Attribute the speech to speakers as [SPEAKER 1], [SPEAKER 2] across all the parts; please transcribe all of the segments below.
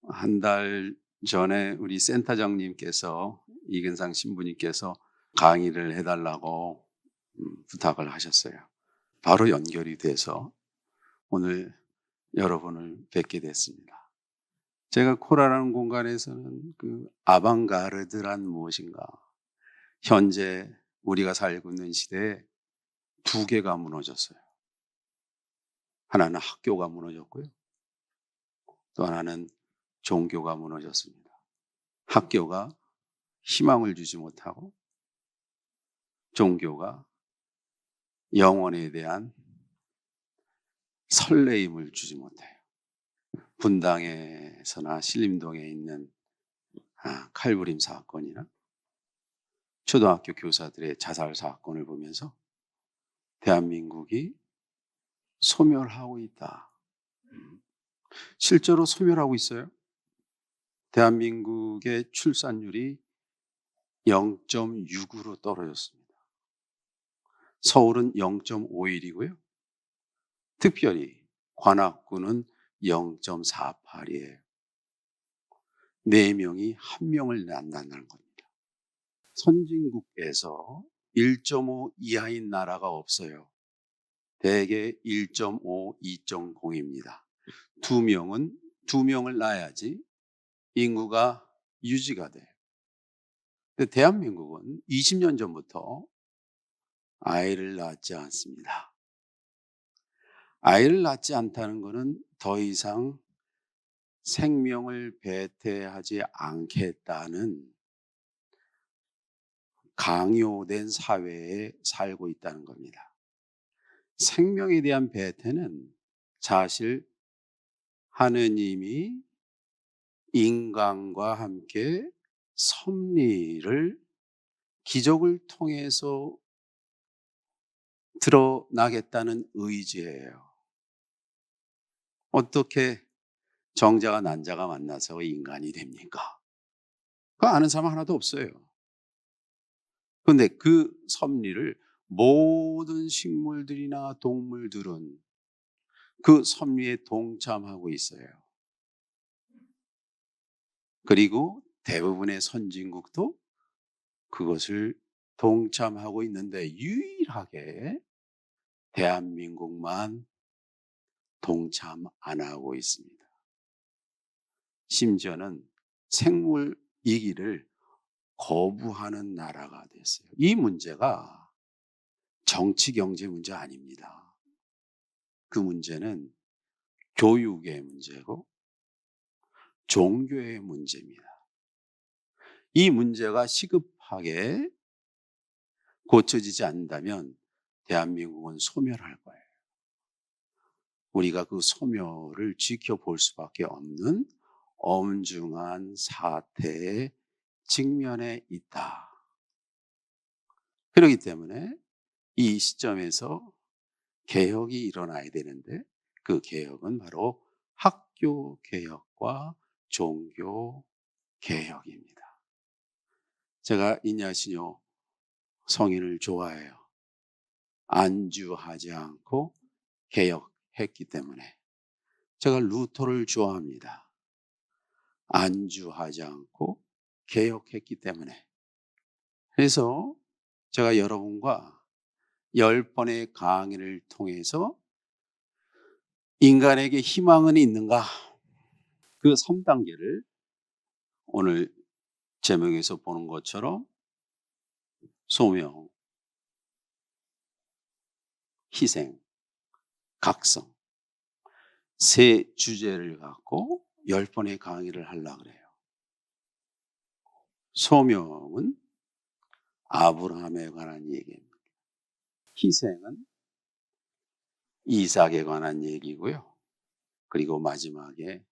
[SPEAKER 1] 한 달 전에 우리 센터장님께서 이근상 신부님께서 강의를 해 달라고 부탁을 하셨어요. 바로 연결이 돼서 오늘 여러분을 뵙게 됐습니다. 제가 코라라는 공간에서는 그 아방가르드란 무엇인가? 현재 우리가 살고 있는 시대에 두 개가 무너졌어요. 하나는 학교가 무너졌고요. 또 하나는 종교가 무너졌습니다. 학교가 희망을 주지 못하고 종교가 영혼에 대한 설레임을 주지 못해요. 분당에서나 신림동에 있는 칼부림 사건이나 초등학교 교사들의 자살 사건을 보면서 대한민국이 소멸하고 있다. 실제로 소멸하고 있어요. 대한민국의 출산율이 0.6으로 떨어졌습니다. 서울은 0.51이고요. 특별히 관악구는 0.48이에요. 4명이 1명을 낳는다는 겁니다. 선진국에서 1.5 이하인 나라가 없어요. 대개 1.5, 2.0입니다. 2명을 낳아야지 인구가 유지가 돼요. 근데 대한민국은 20년 전부터 아이를 낳지 않습니다. 아이를 낳지 않다는 것은 더 이상 생명을 배태하지 않겠다는 강요된 사회에 살고 있다는 겁니다. 생명에 대한 배태는 사실 하느님이 인간과 함께 섭리를 기적을 통해서 드러나겠다는 의지예요. 어떻게 정자가 난자가 만나서 인간이 됩니까? 그거 아는 사람 하나도 없어요. 그런데 그 섭리를 모든 식물들이나 동물들은 그 섭리에 동참하고 있어요. 그리고 대부분의 선진국도 그것을 동참하고 있는데 유일하게 대한민국만 동참 안 하고 있습니다. 심지어는 생물 이기를 거부하는 나라가 됐어요. 이 문제가 정치 경제 문제 아닙니다. 그 문제는 교육의 문제고 종교의 문제입니다. 이 문제가 시급하게 고쳐지지 않는다면 대한민국은 소멸할 거예요. 우리가 그 소멸을 지켜볼 수밖에 없는 엄중한 사태에 직면해 있다. 그렇기 때문에 이 시점에서 개혁이 일어나야 되는데 그 개혁은 바로 학교 개혁과 종교 개혁입니다. 제가 이냐시뇨 성인을 좋아해요. 안주하지 않고 개혁했기 때문에. 제가 루터를 좋아합니다. 안주하지 않고 개혁했기 때문에. 그래서 제가 여러분과 10번의 강의를 통해서 인간에게 희망은 있는가? 그 3단계를 오늘 제목에서 보는 것처럼 소명, 희생, 각성 세 주제를 갖고 10번의 강의를 하려고 그래요. 소명은 아브라함에 관한 얘기입니다. 희생은 이삭에 관한 얘기고요. 그리고 마지막에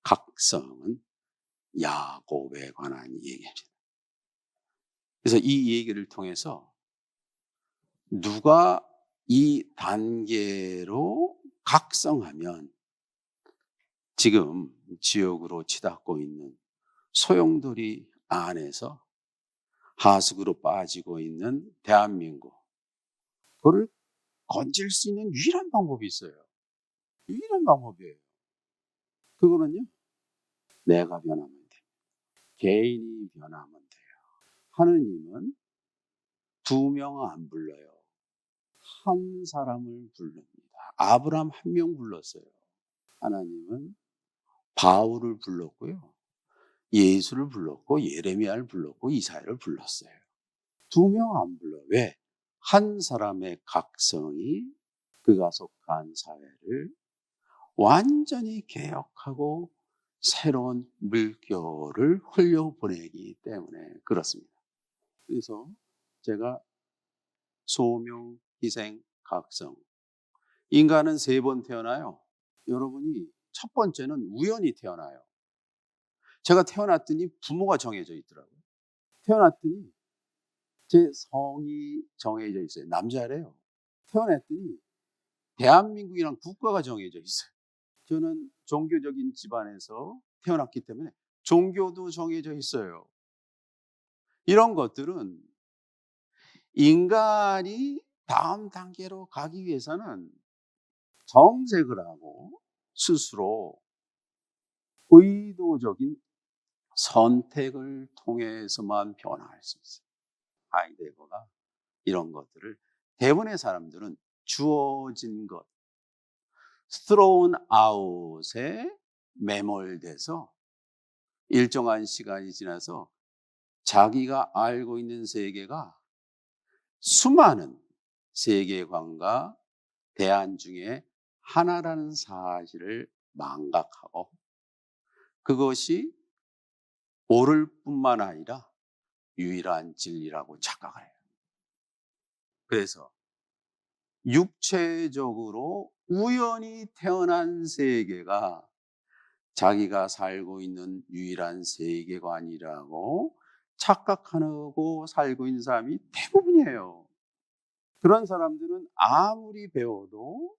[SPEAKER 1] 각성은 야곱에 관한 얘기입니다. 그래서 이 얘기를 통해서 누가 이 단계로 각성하면 지금 지옥으로 치닫고 있는 소용돌이 안에서 하수구로 빠지고 있는 대한민국, 그걸 건질 수 있는 유일한 방법이 있어요. 유일한 방법이에요. 그거는요, 내가 변하면 돼. 개인이 변하면 돼요. 하느님은 두 명 안 불러요. 한 사람을 부릅니다. 아브라함 한 명 불렀어요. 하나님은 바울을 불렀고요. 예수를 불렀고 예레미야를 불렀고 이사야를 불렀어요. 두 명 안 불러. 왜? 한 사람의 각성이 그가 속한 사회를 완전히 개혁하고 새로운 물결을 흘려보내기 때문에 그렇습니다. 그래서 제가 소명, 희생, 각성. 인간은 세 번 태어나요. 여러분이 첫 번째는 우연히 태어나요. 제가 태어났더니 부모가 정해져 있더라고요. 태어났더니 제 성이 정해져 있어요. 남자래요. 태어났더니 대한민국이란 국가가 정해져 있어요. 저는 종교적인 집안에서 태어났기 때문에 종교도 정해져 있어요. 이런 것들은 인간이 다음 단계로 가기 위해서는 정색을 하고 스스로 의도적인 선택을 통해서만 변화할 수 있어요. 하이데거가 이런 것들을 대부분의 사람들은 주어진 것, thrown out에 매몰돼서 일정한 시간이 지나서 자기가 알고 있는 세계가 수많은 세계관과 대안 중에 하나라는 사실을 망각하고 그것이 옳을 뿐만 아니라 유일한 진리라고 착각을 해요. 그래서 육체적으로 우연히 태어난 세계가 자기가 살고 있는 유일한 세계관이라고 착각하고 살고 있는 사람이 대부분이에요. 그런 사람들은 아무리 배워도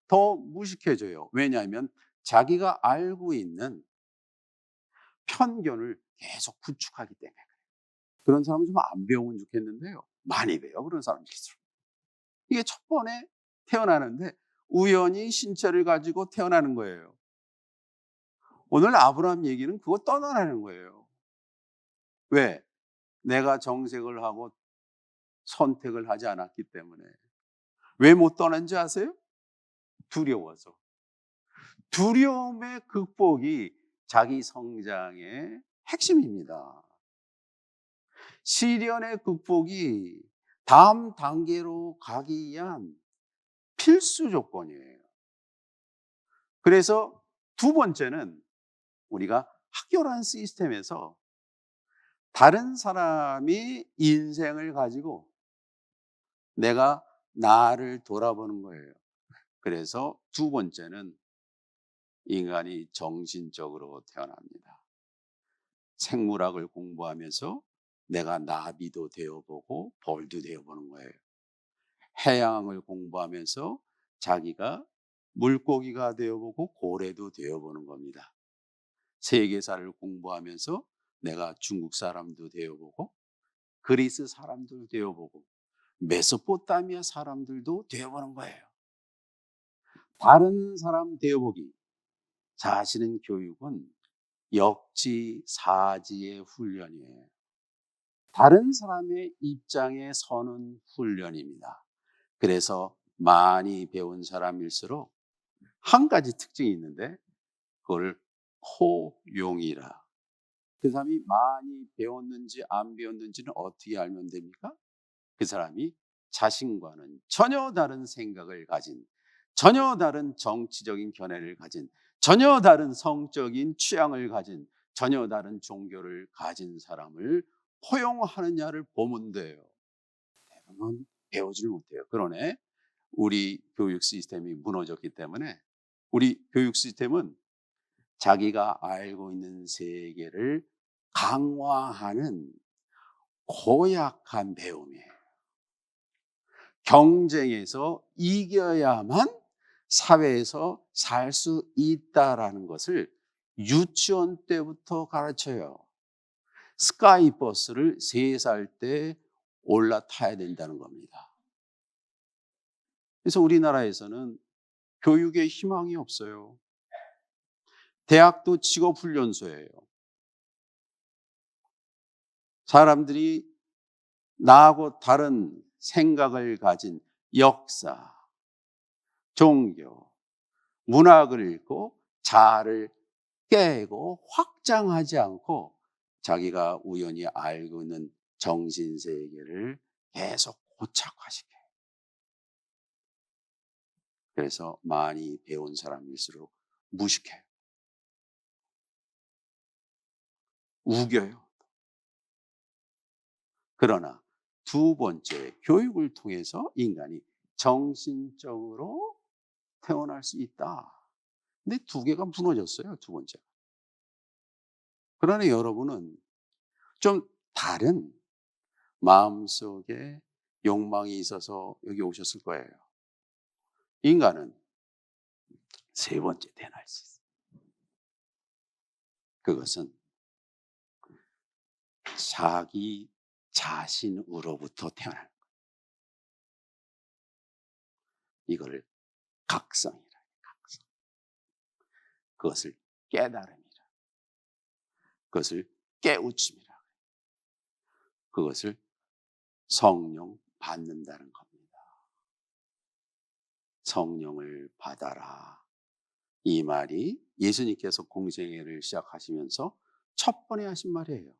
[SPEAKER 1] 더 무식해져요. 왜냐하면 자기가 알고 있는 편견을 계속 구축하기 때문에. 그런 사람은 좀 안 배우면 좋겠는데요. 많이 배워 그런 사람들일수록. 이게 첫 번에 태어나는데 우연히 신체를 가지고 태어나는 거예요. 오늘 아브라함 얘기는 그거 떠나라는 거예요. 왜? 내가 정색을 하고 선택을 하지 않았기 때문에. 왜 못 떠난지 아세요? 두려워서. 두려움의 극복이 자기 성장의 핵심입니다. 시련의 극복이 다음 단계로 가기 위한 필수 조건이에요. 그래서 두 번째는 우리가 학교라는 시스템에서 다른 사람이 인생을 가지고 내가 나를 돌아보는 거예요. 그래서 두 번째는 인간이 정신적으로 태어납니다. 생물학을 공부하면서 내가 나비도 되어보고 벌도 되어보는 거예요. 해양을 공부하면서 자기가 물고기가 되어보고 고래도 되어보는 겁니다. 세계사를 공부하면서 내가 중국 사람도 되어보고 그리스 사람도 되어보고 메소포타미아 사람들도 되어보는 거예요. 다른 사람 되어보기. 사실은 교육은 역지사지의 훈련이에요. 다른 사람의 입장에 서는 훈련입니다. 그래서 많이 배운 사람일수록 한 가지 특징이 있는데 그걸 포용이라. 그 사람이 많이 배웠는지 안 배웠는지는 어떻게 알면 됩니까? 그 사람이 자신과는 전혀 다른 생각을 가진, 전혀 다른 정치적인 견해를 가진, 전혀 다른 성적인 취향을 가진, 전혀 다른 종교를 가진 사람을 포용하느냐를 보면 돼요. 대부분 배우질 못해요. 그러네 우리 교육 시스템이 무너졌기 때문에 우리 교육 시스템은 자기가 알고 있는 세계를 강화하는 고약한 배움이에요. 경쟁에서 이겨야만 사회에서 살 수 있다라는 것을 유치원 때부터 가르쳐요. 스카이버스를 3살 때 올라타야 된다는 겁니다. 그래서 우리나라에서는 교육에 희망이 없어요. 대학도 직업훈련소예요. 사람들이 나하고 다른 생각을 가진 역사, 종교, 문학을 읽고 자아를 깨고 확장하지 않고 자기가 우연히 알고 있는 정신세계를 계속 고착화시켜요. 그래서 많이 배운 사람일수록 무식해요. 우겨요. 그러나 두 번째, 교육을 통해서 인간이 정신적으로 태어날 수 있다. 근데 두 개가 무너졌어요, 두 번째. 그러나 여러분은 좀 다른 마음속에 욕망이 있어서 여기 오셨을 거예요. 인간은 세 번째 태어날 수 있어요. 그것은 자기 자신으로부터 태어나는 거예요. 이거를 각성이라 해요. 각성. 그것을 깨달음이라. 그것을 깨우침이라. 그것을 성령 받는다는 겁니다. 성령을 받아라. 이 말이 예수님께서 공생애를 시작하시면서 첫 번에 하신 말이에요.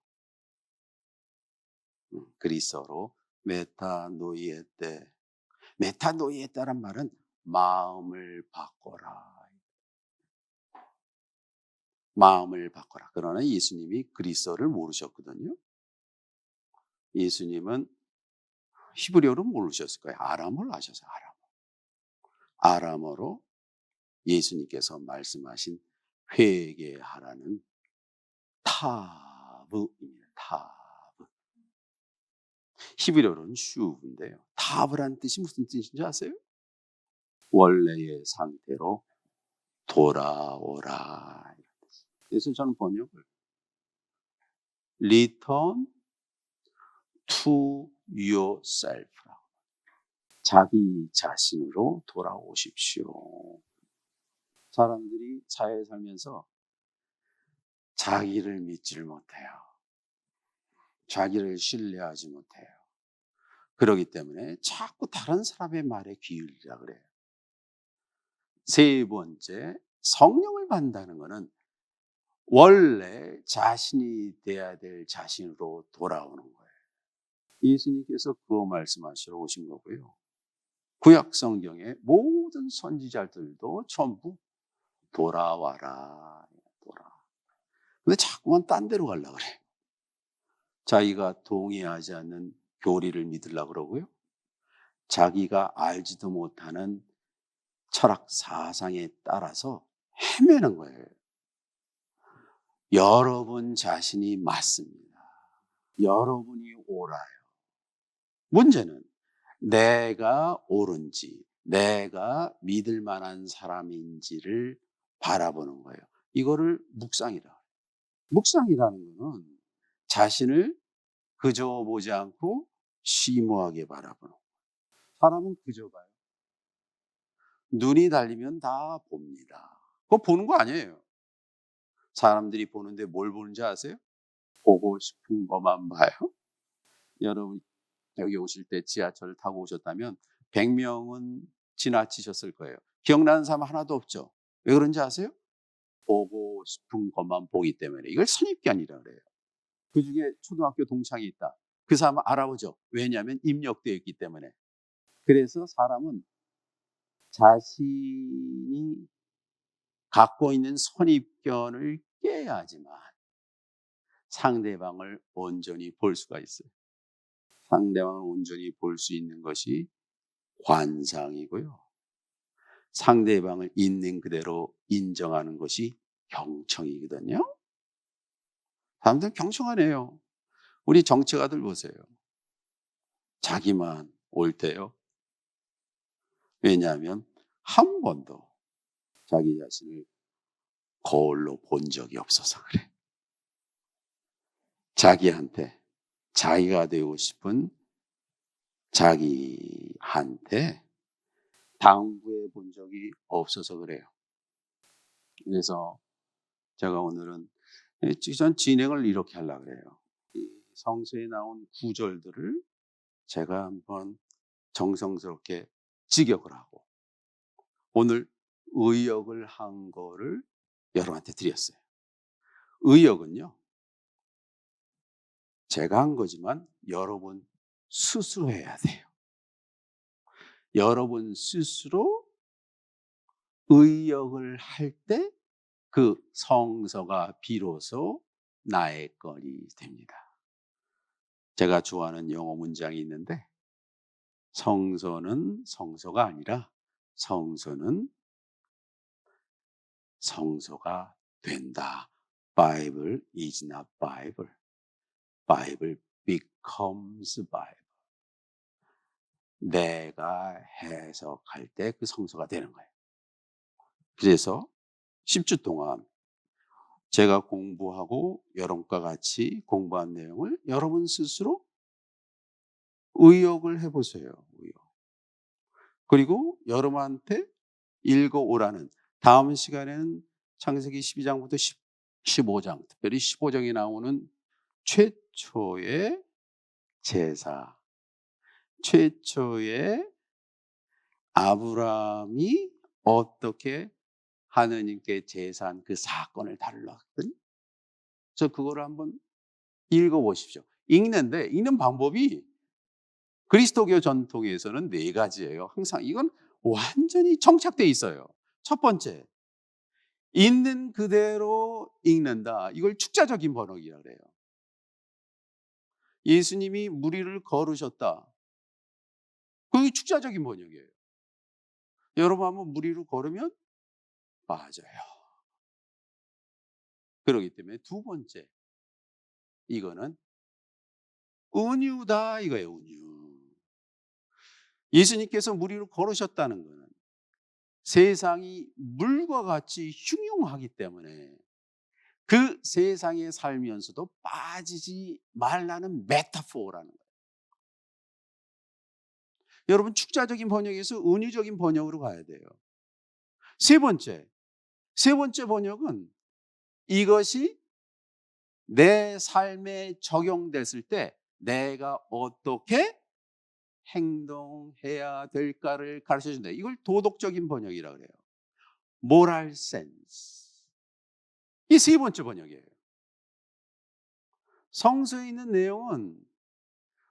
[SPEAKER 1] 그리스어로 메타노이에테. 메타노이에테란 말은 마음을 바꿔라. 마음을 바꿔라. 그러나 예수님이 그리스어를 모르셨거든요. 예수님은 히브리어를 모르셨을 거예요. 아람어를 아셨어요. 아람어로 예수님께서 말씀하신 회개하라는 타브입니다. 타브. 히브리어로는 슈브인데요. 타브라는 뜻이 무슨 뜻인지 아세요? 원래의 상태로 돌아오라. 그래서 저는 번역을 Return to yourself. 자기 자신으로 돌아오십시오. 사람들이 사회에 살면서 자기를 믿지를 못해요. 자기를 신뢰하지 못해요. 그렇기 때문에 자꾸 다른 사람의 말에 귀의하려 그래요. 세 번째, 성령을 받는다는 것은 원래 자신이 돼야 될 자신으로 돌아오는 거예요. 예수님께서 그거 말씀하시러 오신 거고요. 구약 성경의 모든 선지자들도 전부 돌아와라. 근데 자꾸만 딴 데로 가려고 그래. 자기가 동의하지 않는 교리를 믿으려고 그러고요. 자기가 알지도 못하는 철학 사상에 따라서 헤매는 거예요. 여러분 자신이 맞습니다. 여러분이 옳아요. 문제는 내가 옳은지, 내가 믿을 만한 사람인지를 바라보는 거예요. 이거를 묵상이라. 묵상이라는 것은 자신을 그저 보지 않고 심오하게 바라보는 거예요. 사람은 그저 봐요. 눈이 달리면 다 봅니다. 그거 보는 거 아니에요. 사람들이 보는데 뭘 보는지 아세요? 보고 싶은 것만 봐요. 여러분 여기 오실 때 지하철을 타고 오셨다면 100명은 지나치셨을 거예요. 기억나는 사람 하나도 없죠. 왜 그런지 아세요? 보고 싶은 것만 보기 때문에. 이걸 선입견이라고 그래요. 그중에 초등학교 동창이 있다. 그 사람은 알아보죠. 왜냐하면 입력되어 있기 때문에. 그래서 사람은 자신이 갖고 있는 선입견을 깨야지만 상대방을 온전히 볼 수가 있어요. 상대방을 온전히 볼 수 있는 것이 관상이고요. 상대방을 있는 그대로 인정하는 것이 경청이거든요. 사람들 경청하네요. 우리 정치가들 보세요. 자기만 옳대요. 왜냐하면 한 번도 자기 자신을 거울로 본 적이 없어서 그래. 자기한테 자기가 되고 싶은 자기한테 당부해 본 적이 없어서 그래요. 그래서 제가 오늘은 전 진행을 이렇게 하려고 그래요. 이 성서에 나온 구절들을 제가 한번 정성스럽게 직역을 하고 오늘 의역을 한 거를 여러분한테 드렸어요. 의역은요, 제가 한 거지만 여러분 스스로 해야 돼요. 여러분 스스로 의역을 할 때 그 성서가 비로소 나의 것이 됩니다. 제가 좋아하는 영어 문장이 있는데, 성서는 성서가 아니라 성서는 성서가 된다. Bible is not Bible. Bible becomes Bible. 내가 해석할 때 그 성서가 되는 거예요. 그래서 10주 동안 제가 공부하고 여러분과 같이 공부한 내용을 여러분 스스로 의역을 해보세요. 의역. 그리고 여러분한테 읽어오라는, 다음 시간에는 창세기 12장부터 15장, 특별히 15장에 나오는 최초의 제사, 최초의 아브라함이 어떻게 하느님께 제사한 그 사건을 다루거든. 그래서 그거를 한번 읽어보십시오. 읽는 방법이 그리스도교 전통에서는 네 가지예요. 항상 이건 완전히 정착돼 있어요. 첫 번째, 있는 그대로 읽는다. 이걸 축자적인 번역이라고 그래요. 예수님이 무리를 걸으셨다. 그게 축자적인 번역이에요. 여러분 한번 무리로 걸으면 맞아요. 그렇기 때문에 두 번째, 이거는 은유다 이거예요. 은유. 예수님께서 무리로 걸으셨다는 거는 세상이 물과 같이 흉흉하기 때문에 그 세상에 살면서도 빠지지 말라는 메타포라는 거예요. 여러분 축자적인 번역에서 은유적인 번역으로 가야 돼요. 세 번째 번역은 이것이 내 삶에 적용됐을 때 내가 어떻게 행동해야 될까를 가르쳐 준다. 이걸 도덕적인 번역이라고 그래요. 모랄 센스. 이 세 번째 번역이에요. 성서에 있는 내용은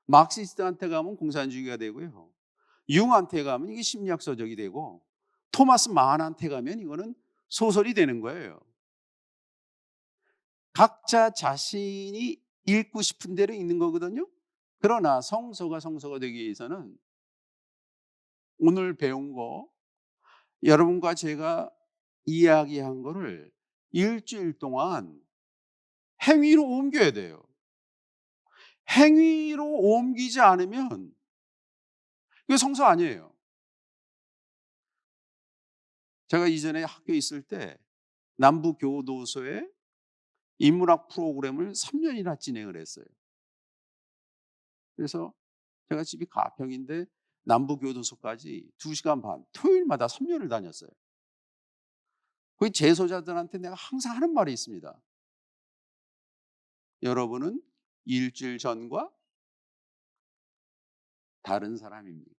[SPEAKER 1] 막시스트한테 가면 공산주의가 되고요. 융한테 가면 이게 심리학서적이 되고, 토마스 만한테 가면 이거는 소설이 되는 거예요. 각자 자신이 읽고 싶은 대로 읽는 거거든요. 그러나 성서가 되기 위해서는 오늘 배운 거, 여러분과 제가 이야기한 거를 일주일 동안 행위로 옮겨야 돼요. 행위로 옮기지 않으면 이게 성서 아니에요. 제가 이전에 학교에 있을 때 남부교도소에 인문학 프로그램을 3년이나 진행을 했어요. 그래서 제가 집이 가평인데 남부교도소까지 2시간 반, 토요일마다 3년을 다녔어요. 거기 재소자들한테 내가 항상 하는 말이 있습니다. 여러분은 일주일 전과 다른 사람입니까?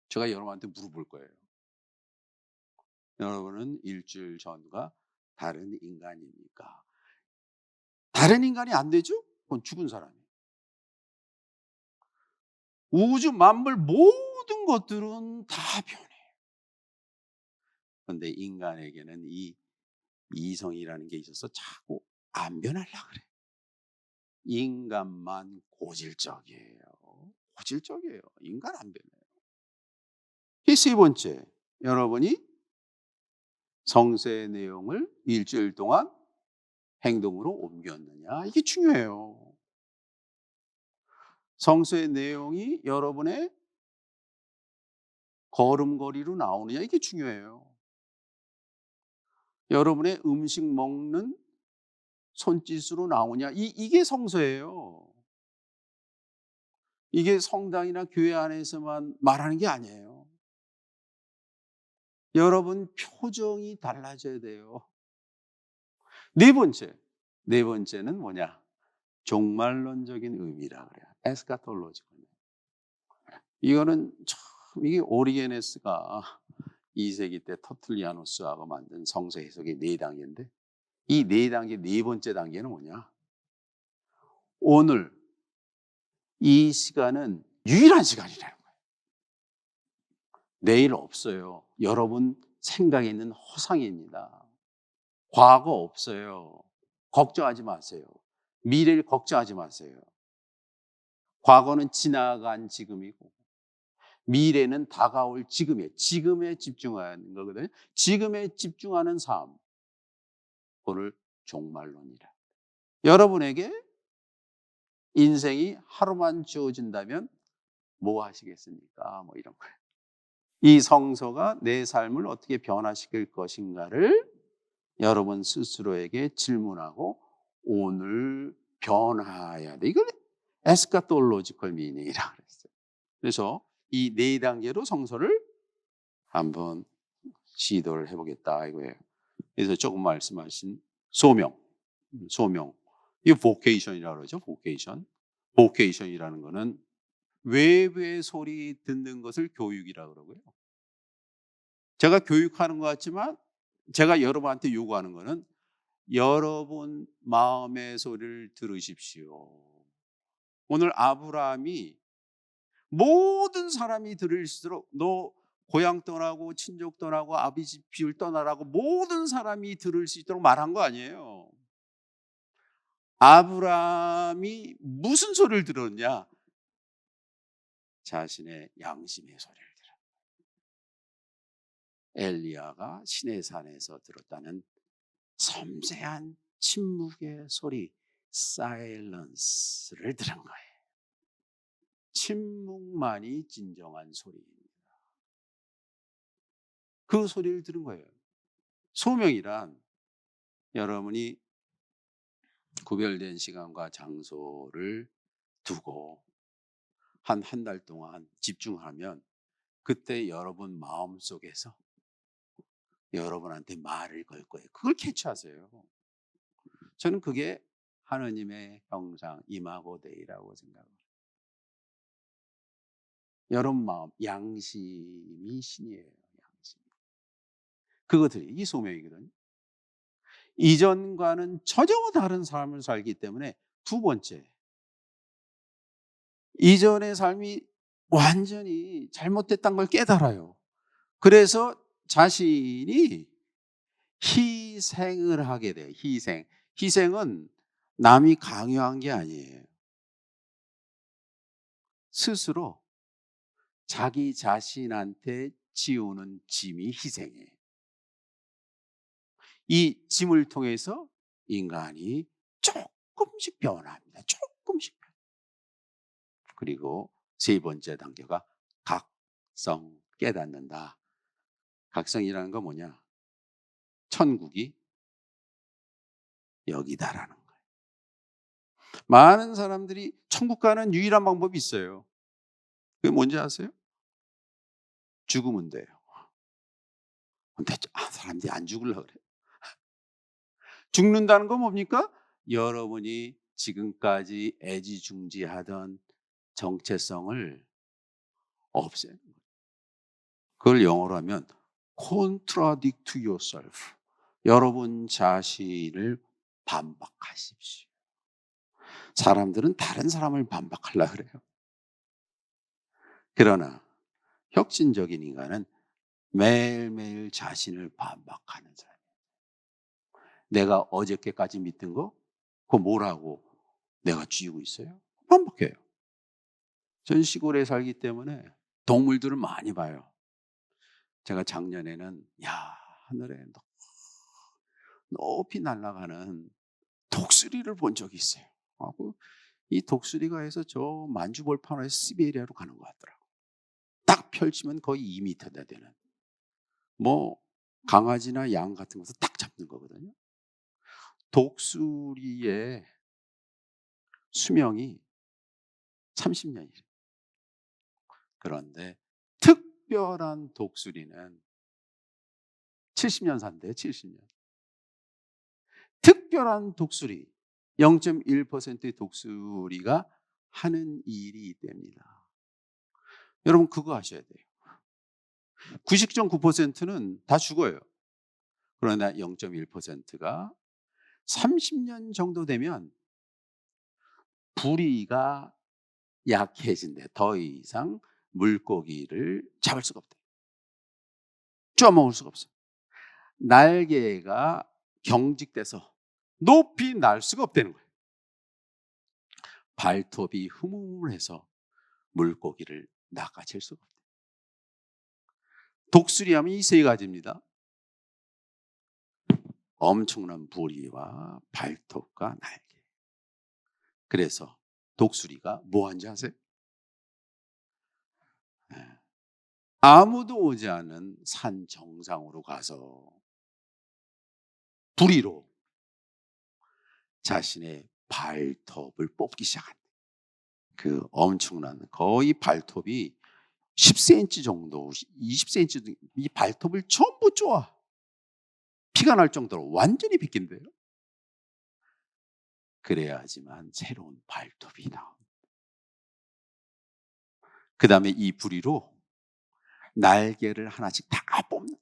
[SPEAKER 1] 제가 여러분한테 물어볼 거예요. 여러분은 일주일 전과 다른 인간입니까? 다른 인간이 안 되죠? 그건 죽은 사람이에요. 우주 만물 모든 것들은 다 변해요. 그런데 인간에게는 이 이성이라는 게 있어서 자꾸 안 변하려고 그래. 인간만 고질적이에요. 고질적이에요. 인간 안 변해요. 이 세 번째, 여러분이 성서의 내용을 일주일 동안 행동으로 옮겼느냐, 이게 중요해요. 성서의 내용이 여러분의 걸음걸이로 나오느냐, 이게 중요해요. 여러분의 음식 먹는 손짓으로 나오냐, 이게 성서예요. 이게 성당이나 교회 안에서만 말하는 게 아니에요. 여러분 표정이 달라져야 돼요. 네 번째. 네 번째는 뭐냐? 종말론적인 의미라 그래요. 에스카톨로지컬. 이거는 참 이게 오리게네스가 2세기 때 터툴리아누스하고 만든 성서 해석의 네 단계인데 이 네 단계 네 번째 단계는 뭐냐? 오늘 이 시간은 유일한 시간이라는 거예요. 내일 없어요. 여러분 생각에 있는 허상입니다. 과거 없어요. 걱정하지 마세요. 미래를 걱정하지 마세요. 과거는 지나간 지금이고 미래는 다가올 지금이에요. 지금에 집중하는 거거든요. 지금에 집중하는 삶. 그걸 종말론이라. 여러분에게 인생이 하루만 주어진다면 뭐 하시겠습니까? 뭐 이런 거예요. 이 성서가 내 삶을 어떻게 변화시킬 것인가를 여러분 스스로에게 질문하고 오늘 변화해야 돼. 이걸 에스카톨로지컬 미닝이라고 그랬어요. 그래서 이 네 단계로 성서를 한번 시도를 해보겠다 이거예요. 그래서 조금 말씀하신 소명, 소명. 이 보케이션이라고 그러죠. 보케이션. 보케이션이라는 거는 외부의 소리 듣는 것을 교육이라고 그러고요. 제가 교육하는 것 같지만 제가 여러분한테 요구하는 거는 여러분 마음의 소리를 들으십시오. 오늘 아브라함이 모든 사람이 들을수록 너 고향 떠나고 친족 떠나고 아버지 집을 떠나라고 모든 사람이 들을 수 있도록 말한 거 아니에요. 아브라함이 무슨 소리를 들었냐? 자신의 양심의 소리를 들었어요. 엘리야가 시내산에서 들었다는 섬세한 침묵의 소리, 사일런스를 들은 거예요. 침묵만이 진정한 소리입니다. 그 소리를 들은 거예요. 소명이란 여러분이 구별된 시간과 장소를 두고 한 달 동안 집중하면 그때 여러분 마음속에서 여러분한테 말을 걸 거예요. 그걸 캐치하세요. 저는 그게 하느님의 형상 이마고데이라고 생각합니다. 여러분 마음 양심이 신이에요. 양심. 그것들이 이 소명이거든요. 이전과는 전혀 다른 삶을 살기 때문에 두 번째 이전의 삶이 완전히 잘못됐다는 걸 깨달아요. 그래서 자신이 희생을 하게 돼요. 희생. 희생은 남이 강요한 게 아니에요. 스스로 자기 자신한테 지우는 짐이 희생이에요. 이 짐을 통해서 인간이 조금씩 변합니다. 조금씩. 그리고 세 번째 단계가 각성, 깨닫는다. 각성이라는 건 뭐냐? 천국이 여기다라는 거예요. 많은 사람들이 천국 가는 유일한 방법이 있어요. 그게 뭔지 아세요? 죽으면 돼요. 근데 사람들이 안 죽으려고 그래요. 죽는다는 건 뭡니까? 여러분이 지금까지 애지중지하던 정체성을 없애는 거예요. 그걸 영어로 하면 contradict yourself. 여러분 자신을 반박하십시오. 사람들은 다른 사람을 반박하려고 그래요. 그러나 혁신적인 인간은 매일매일 자신을 반박하는 사람이에요. 내가 어저께까지 믿던 거 그거 뭐라고 내가 쥐고 있어요? 반박해요. 전 시골에 살기 때문에 동물들을 많이 봐요. 제가 작년에는 하늘에 높이 날아가는 독수리를 본 적이 있어요. 이 독수리가 해서 저 만주벌판에서 시베리아로 가는 것 같더라고. 딱 펼치면 거의 2m나 되는 뭐 강아지나 양 같은 것을 딱 잡는 거거든요. 독수리의 수명이 30년이에요. 그런데 특별한 독수리는 70년 산대요. 70년. 특별한 독수리, 0.1%의 독수리가 하는 일이 됩니다. 여러분 그거 아셔야 돼요. 99.9%는 다 죽어요. 그러나 0.1%가 30년 정도 되면 부리가 약해진대. 더 이상 물고기를 잡을 수가 없대. 쪼아먹을 수가 없어. 날개가 경직돼서 높이 날 수가 없다는 거예요. 발톱이 흐물해서 물고기를 낚아챌 수가 없대. 독수리 하면 이 세 가지입니다. 엄청난 부리와 발톱과 날개. 그래서 독수리가 뭐 하는지 아세요? 아무도 오지 않은 산 정상으로 가서 부리로 자신의 발톱을 뽑기 시작한다. 그 엄청난 거의 발톱이 10cm 정도, 20cm 이 발톱을 전부 쪼아 피가 날 정도로 완전히 벗긴대요. 그래야지만 새로운 발톱이 나옵니다. 그 다음에 이 부리로 날개를 하나씩 다 뽑는.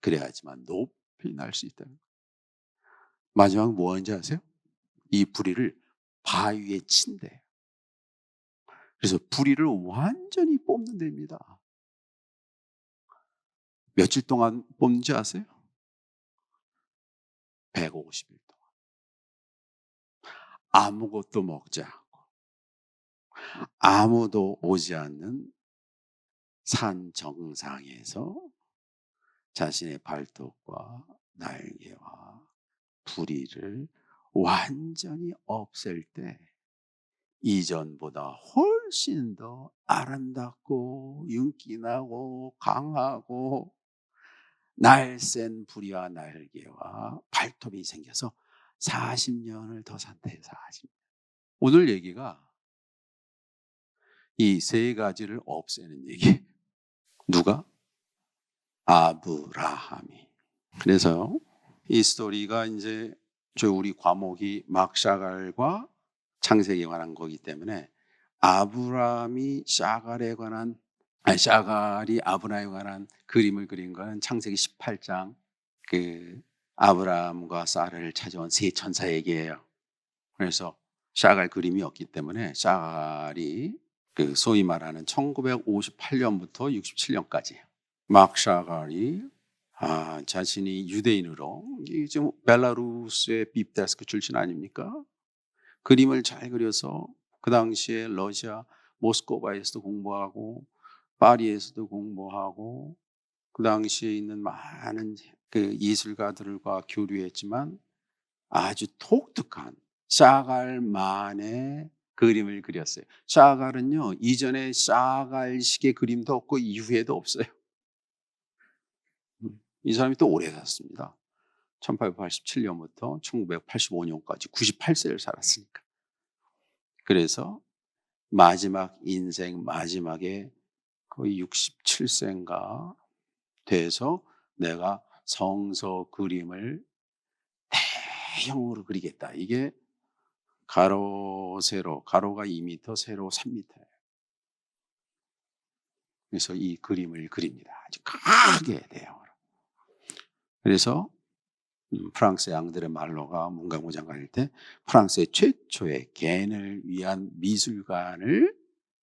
[SPEAKER 1] 그래야지만 높이 날 수 있다는 거예요. 마지막 뭐 하는지 아세요? 이 부리를 바위에 친대요. 그래서 부리를 완전히 뽑는 데입니다. 며칠 동안 뽑는지 아세요? 150일 동안. 아무것도 먹지 않고 아무도 오지 않는 산 정상에서 자신의 발톱과 날개와 부리를 완전히 없앨 때 이전보다 훨씬 더 아름답고 윤기나고 강하고 날쌘 부리와 날개와 발톱이 생겨서 40년을 더 산대요. 40년. 오늘 얘기가 이 세 가지를 없애는 얘기. 누가? 아브라함이. 그래서 이 스토리가 이제 우리 과목이 막샤갈과 창세기에 관한 거기 때문에 아브라함이 샤갈에 관한 샤갈이 아브라함에 관한 그림을 그린 거는 창세기 18장 그 아브라함과 사라를 찾아온 세 천사 얘기예요. 그래서 샤갈 그림이 없기 때문에 샤갈이 그 소위 말하는 1958년부터 67년까지 막샤갈이 자신이 유대인으로 지금 벨라루스의 빕데스크 출신 아닙니까? 그림을 잘 그려서 그 당시에 러시아 모스크바에서도 공부하고 파리에서도 공부하고 그 당시에 있는 많은 그 예술가들과 교류했지만 아주 독특한 샤갈만의 그림을 그렸어요. 샤갈은요 이전에 샤갈식의 그림도 없고 이후에도 없어요. 이 사람이 또 오래 살았습니다. 1887년부터 1985년까지 98세를 살았으니까. 그래서 마지막 인생 마지막에 거의 67세인가 돼서 내가 성서 그림을 대형으로 그리겠다. 이게 가로 세로, 가로가 2m, 세로 3m예요. 그래서 이 그림을 그립니다. 아주 크게 대형으로. 그래서 프랑스 양들의 말로가 문광부장 갈 때 프랑스의 최초의 개인을 위한 미술관을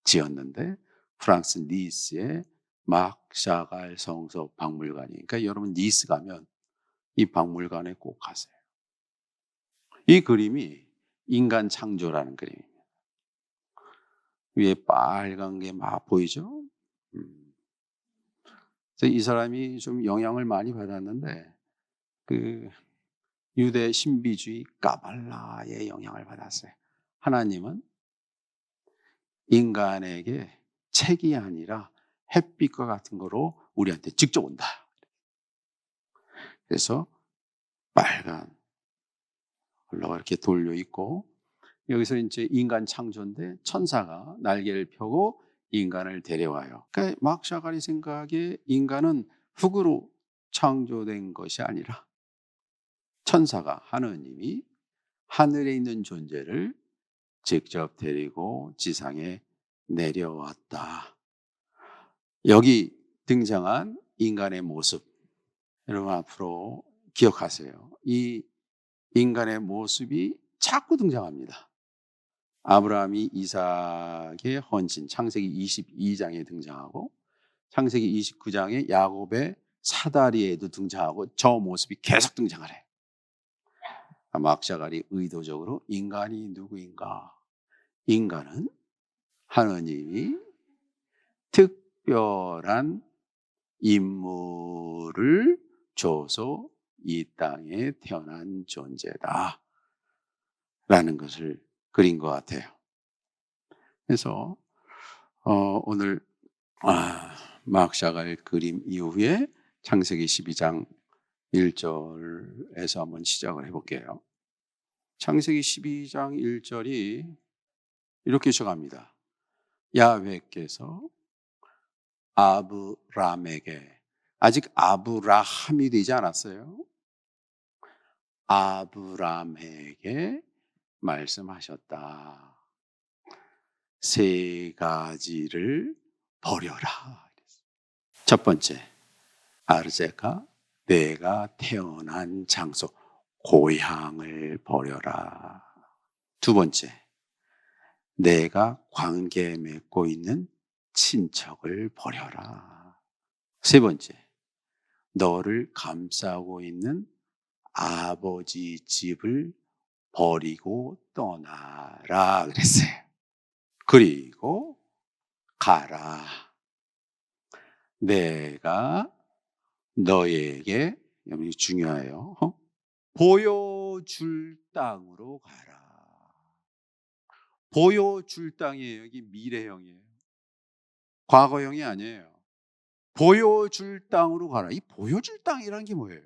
[SPEAKER 1] 지었는데 프랑스 니스의 막 샤갈 성서 박물관이니까 그러니까 여러분 니스 가면 이 박물관에 꼭 가세요. 이 그림이 인간 창조라는 그림입니다. 위에 빨간 게 막 보이죠? 그래서 이 사람이 좀 영향을 많이 받았는데 그 유대 신비주의 까발라의 영향을 받았어요. 하나님은 인간에게 책이 아니라 햇빛과 같은 거로 우리한테 직접 온다. 그래서 빨간 걸로가 이렇게 돌려 있고 여기서 이제 인간 창조인데 천사가 날개를 펴고 인간을 데려와요. 그러니까 막 샤갈이 생각에 인간은 흙으로 창조된 것이 아니라 천사가 하느님이 하늘에 있는 존재를 직접 데리고 지상에 내려왔다. 여기 등장한 인간의 모습, 여러분 앞으로 기억하세요. 이 인간의 모습이 자꾸 등장합니다. 아브라함이 이삭의 헌신, 창세기 22장에 등장하고 창세기 29장에 야곱의 사다리에도 등장하고 저 모습이 계속 등장을 해요. 막자갈이 의도적으로 인간이 누구인가? 인간은 하느님이 특별한 인물을 줘서 이 땅에 태어난 존재다 라는 것을 그린 것 같아요. 그래서 오늘 막자갈 그림 이후에 창세기 12장 1절에서 한번 시작을 해볼게요. 창세기 12장 1절이 이렇게 시작합니다. 야훼께서 아브람에게, 아직 아브라함이 되지 않았어요. 아브람에게 말씀하셨다. 세 가지를 버려라. 첫 번째, 아르제가, 내가 태어난 장소, 고향을 버려라. 두 번째, 내가 관계 맺고 있는 친척을 버려라. 세 번째, 너를 감싸고 있는 아버지 집을 버리고 떠나라 그랬어요. 그리고 가라. 내가 너에게, 여기 중요해요. 보여줄 땅으로 가라. 보여줄 땅이에요. 여기 미래형이에요. 과거형이 아니에요. 보여줄 땅으로 가라. 이 보여줄 땅이라는 게 뭐예요?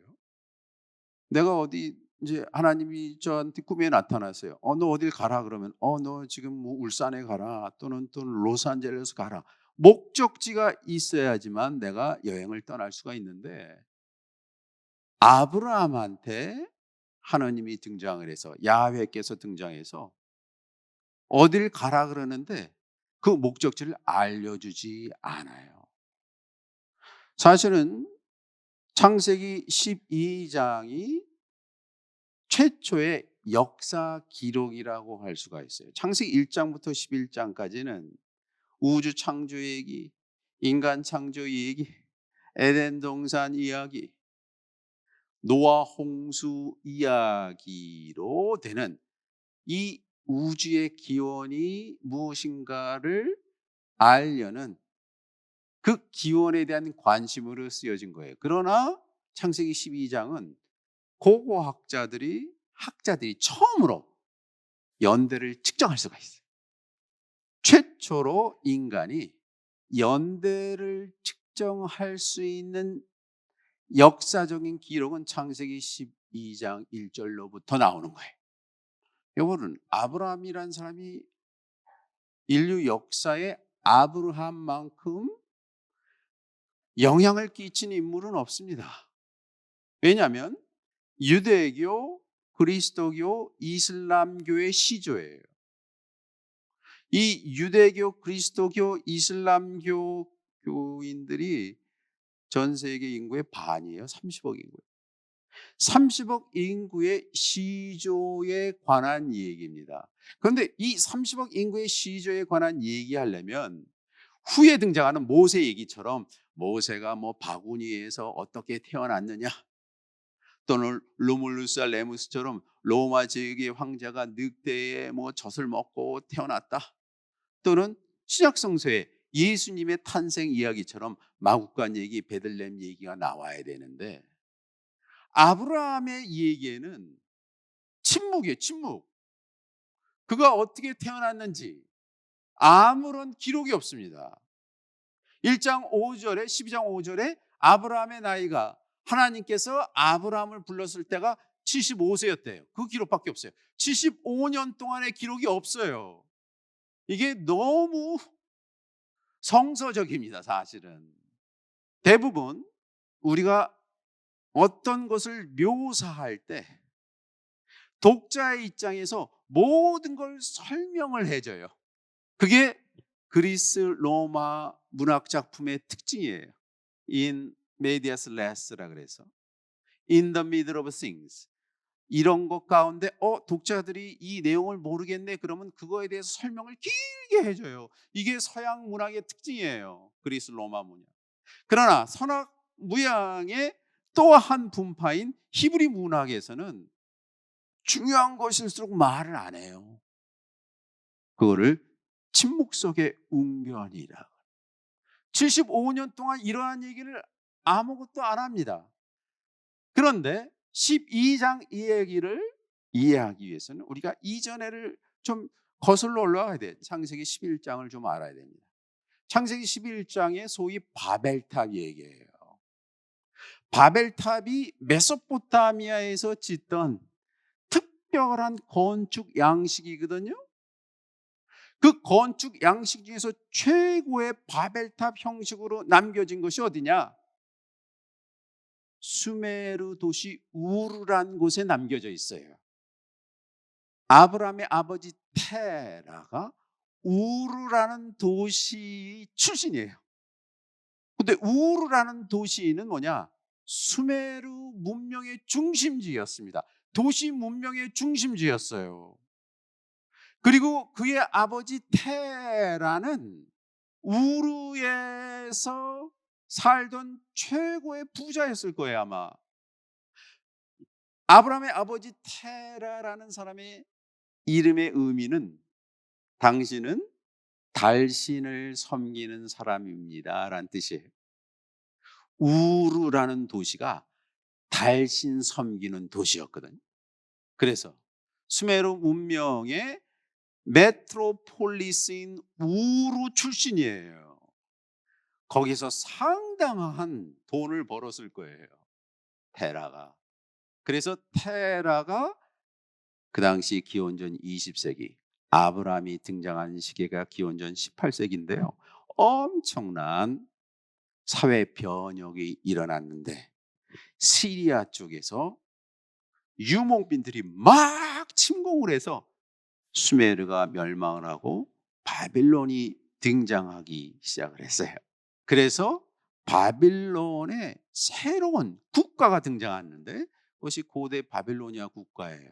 [SPEAKER 1] 내가 어디 이제 하나님이 저한테 꿈에 나타나세요. 너 어딜 가라 그러면 너 지금 뭐 울산에 가라 또는 로스앤젤레스 가라. 목적지가 있어야지만 내가 여행을 떠날 수가 있는데 아브라함한테 하나님이 등장을 해서 야훼께서 등장해서 어딜 가라 그러는데 그 목적지를 알려주지 않아요. 사실은 창세기 12장이 최초의 역사 기록이라고 할 수가 있어요. 창세기 1장부터 11장까지는 우주 창조 얘기, 인간 창조 얘기, 에덴 동산 이야기, 노아 홍수 이야기로 되는 이 우주의 기원이 무엇인가를 알려는 그 기원에 대한 관심으로 쓰여진 거예요. 그러나 창세기 12장은 고고학자들이 처음으로 연대를 측정할 수가 있어요. 최초로 인간이 연대를 측정할 수 있는 역사적인 기록은 창세기 12장 1절로부터 나오는 거예요. 여러분, 아브라함이라는 사람이 인류 역사에 아브라함만큼 영향을 끼친 인물은 없습니다. 왜냐하면 유대교, 그리스도교, 이슬람교의 시조예요. 이 유대교, 그리스도교, 이슬람교 교인들이 전 세계 인구의 반이에요. 30억 인구. 30억 인구의 시조에 관한 얘기입니다. 그런데 이 30억 인구의 시조에 관한 얘기하려면 후에 등장하는 모세 얘기처럼 모세가 뭐 바구니에서 어떻게 태어났느냐, 또는 로물루스 레무스처럼 로마 제국의 황제가 늑대의 뭐 젖을 먹고 태어났다, 또는 신약 성서에 예수님의 탄생 이야기처럼 마구간 얘기, 베들레헴 얘기가 나와야 되는데 아브라함의 얘기에는 침묵이에요. 침묵. 그가 어떻게 태어났는지 아무런 기록이 없습니다. 1장 5절에 12장 5절에 아브라함의 나이가, 하나님께서 아브라함을 불렀을 때가 75세였대요. 그 기록밖에 없어요. 75년 동안의 기록이 없어요. 이게 너무 성서적입니다. 사실은 대부분 우리가 어떤 것을 묘사할 때 독자의 입장에서 모든 걸 설명을 해줘요. 그게 그리스 로마 문학 작품의 특징이에요. In medias res라 그래서 in the middle of things, 이런 것 가운데 독자들이 이 내용을 모르겠네 그러면 그거에 대해서 설명을 길게 해줘요. 이게 서양 문학의 특징이에요. 그리스 로마 문학. 그러나 선악 무양의 또 한 분파인 히브리 문학에서는 중요한 것일수록 말을 안 해요. 그거를 침묵 속의 웅변이라. 75년 동안 이러한 얘기를 아무것도 안 합니다. 그런데 12장 이 얘기를 이해하기 위해서는 우리가 이전에를 좀 거슬러 올라가야 돼요. 창세기 11장을 좀 알아야 됩니다. 창세기 11장에 소위 바벨탑 얘기예요. 바벨탑이 메소포타미아에서 짓던 특별한 건축 양식이거든요. 그 건축 양식 중에서 최고의 바벨탑 형식으로 남겨진 것이 어디냐? 수메르 도시 우르란 곳에 남겨져 있어요. 아브라함의 아버지 테라가 우르라는 도시 출신이에요. 근데 우르라는 도시는 뭐냐? 수메르 문명의 중심지였습니다. 도시 문명의 중심지였어요. 그리고 그의 아버지 테라는 우르에서 살던 최고의 부자였을 거예요, 아마. 아브라함의 아버지 테라라는 사람의 이름의 의미는 당신은 달신을 섬기는 사람입니다 라는 뜻이에요. 우르라는 도시가 달신 섬기는 도시였거든요. 그래서 수메르 문명의 메트로폴리스인 우르 출신이에요. 거기서 상당한 돈을 벌었을 거예요, 테라가. 그래서 테라가 그 당시 기원전 20세기, 아브라함이 등장한 시기가 기원전 18세기인데요. 엄청난 사회 변혁이 일어났는데 시리아 쪽에서 유목민들이 막 침공을 해서 수메르가 멸망을 하고 바빌론이 등장하기 시작을 했어요. 그래서 바빌론의 새로운 국가가 등장하는데 그것이 고대 바빌로니아 국가예요.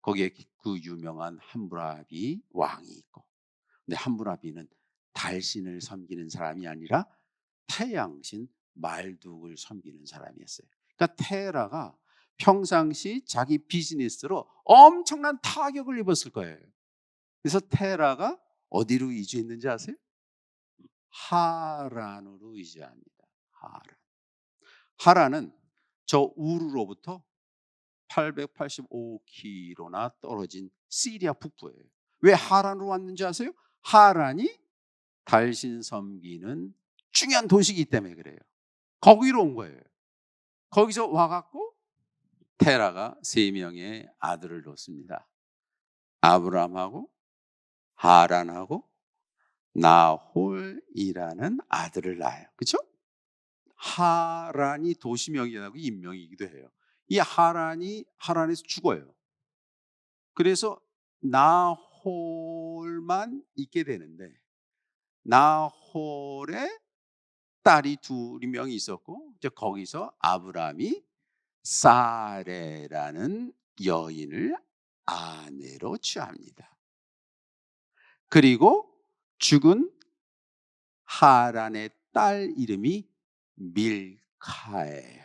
[SPEAKER 1] 거기에 그 유명한 함무라비 왕이 있고, 근데 함무라비는 달신을 섬기는 사람이 아니라 태양신 말둑을 섬기는 사람이었어요. 그러니까 테라가 평상시 자기 비즈니스로 엄청난 타격을 입었을 거예요. 그래서 테라가 어디로 이주했는지 아세요? 하란으로 이주합니다. 하란은 저 우르로부터 885km나 떨어진 시리아 북부예요. 왜 하란으로 왔는지 아세요? 하란이 달신 섬기는 중요한 도시이기 때문에 그래요. 거기로 온 거예요. 거기서 와갖고 테라가 3명의 아들을 낳습니다. 아브라함하고 하란하고 나홀이라는 아들을 낳아요. 그렇죠? 하란이 도시명이라고 인명이기도 해요. 이 하란에서 죽어요. 그래서 나홀만 있게 되는데, 나홀의 딸이 2명이 있었고, 거기서 아브라함이 사레라는 여인을 아내로 취합니다. 그리고 죽은 하란의 딸 이름이 밀카예요.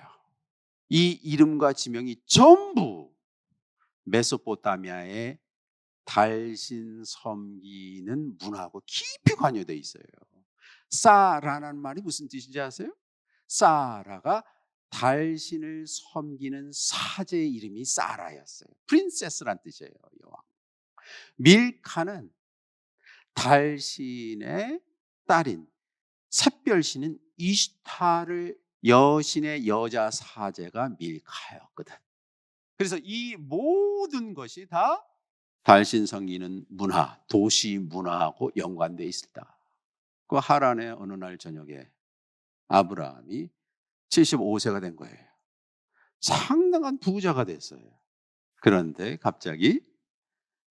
[SPEAKER 1] 이 이름과 지명이 전부 메소포타미아의 달신 섬기는 문화하고 깊이 관여되어 있어요. 사라는 말이 무슨 뜻인지 아세요? 사라가 달신을 섬기는 사제의 이름이 사라였어요. 프린세스란 뜻이에요. 여왕. 밀카는 달신의 딸인 샛별신인 이슈타를 여신의 여자 사제가 밀카였거든. 그래서 이 모든 것이 다 달신 섬기는 문화, 도시 문화하고 연관되어 있었다. 그 하란의 어느 날 저녁에 아브라함이 75세가 된 거예요. 상당한 부자가 됐어요. 그런데 갑자기